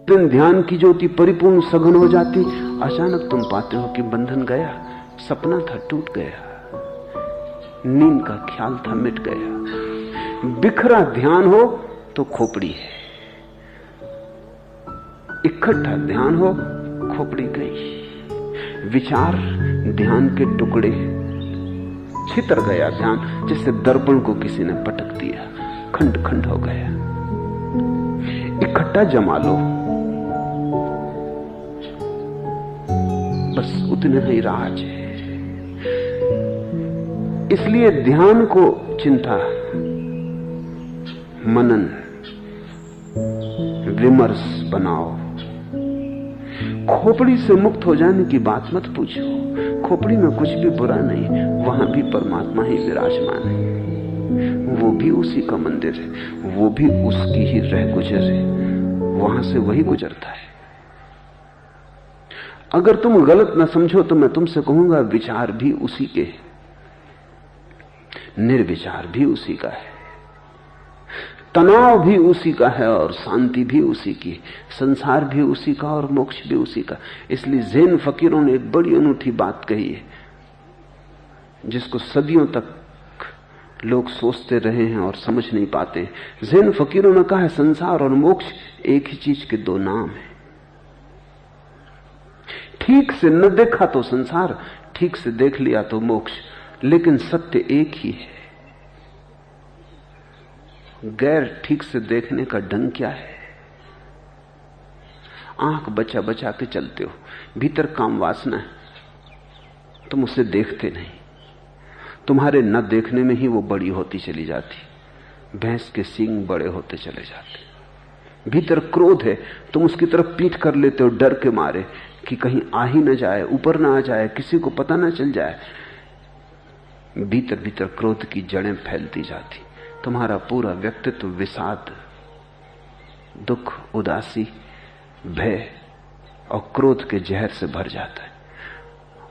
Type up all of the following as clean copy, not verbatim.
दिन ध्यान की ज्योति परिपूर्ण सघन हो जाती, अचानक तुम पाते हो कि बंधन गया, सपना था टूट गया, नींद का ख्याल था मिट गया। बिखरा ध्यान हो तो खोपड़ी है, इकट्ठा ध्यान हो खोपड़ी गई। विचार ध्यान के टुकड़े, छितर गया ध्यान, जैसे दर्पण को किसी ने पटक दिया, खंड खंड हो गया। इकट्ठा जमा लो, बस उतने ही राज है। इसलिए ध्यान को चिंता, मनन, विमर्श बनाओ। खोपड़ी से मुक्त हो जाने की बात मत पूछो, खोपड़ी में कुछ भी बुरा नहीं, वहां भी परमात्मा ही विराजमान है, वो भी उसी का मंदिर है, वो भी उसकी ही रह गुजर है, वहां से वही गुजरता है। अगर तुम गलत न समझो तो मैं तुमसे कहूंगा, विचार भी उसी के हैं, निर्विचार भी उसी का है, तनाव भी उसी का है और शांति भी उसी की, संसार भी उसी का और मोक्ष भी उसी का। इसलिए ज़ैन फकीरों ने एक बड़ी अनूठी बात कही है, जिसको सदियों तक लोग सोचते रहे हैं और समझ नहीं पाते। ज़ैन फकीरों ने कहा है, संसार और मोक्ष एक ही चीज के दो नाम हैं। ठीक से न देखा तो संसार, ठीक से देख लिया तो मोक्ष, लेकिन सत्य एक ही है। गैर ठीक से देखने का ढंग क्या है? आंख बचा बचा के चलते हो, भीतर काम वासना है, तुम उसे देखते नहीं, तुम्हारे न देखने में ही वो बड़ी होती चली जाती, भैंस के सींग बड़े होते चले जाते। भीतर क्रोध है, तुम उसकी तरफ पीठ कर लेते हो डर के मारे कि कहीं आ ही न जाए, ऊपर ना आ जाए, किसी को पता ना चल जाए। भीतर भीतर क्रोध की जड़ें फैलती जाती, तुम्हारा पूरा व्यक्तित्व विषाद, दुख, उदासी, भय और क्रोध के जहर से भर जाता है।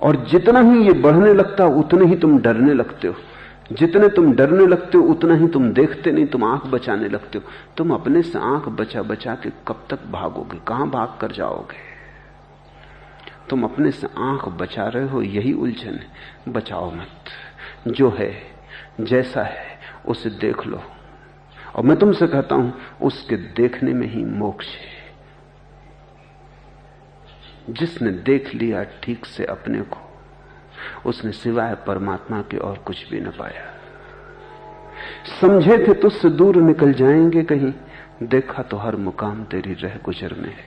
और जितना ही ये बढ़ने लगता है उतने ही तुम डरने लगते हो, जितने तुम डरने लगते हो उतना ही तुम देखते नहीं, तुम आंख बचाने लगते हो। तुम अपने से आंख बचा बचा के कब तक भागोगे, कहां भाग कर जाओगे? तुम अपने से आंख बचा रहे हो, यही उलझन है। बचाओ मत, जो है जैसा है उसे देख लो। और मैं तुमसे कहता हूं, उसके देखने में ही मोक्ष है। जिसने देख लिया ठीक से अपने को, उसने सिवाय परमात्मा के और कुछ भी न पाया। समझे थे तुझसे दूर निकल जाएंगे कहीं, देखा तो हर मुकाम तेरी रह गुजर में है।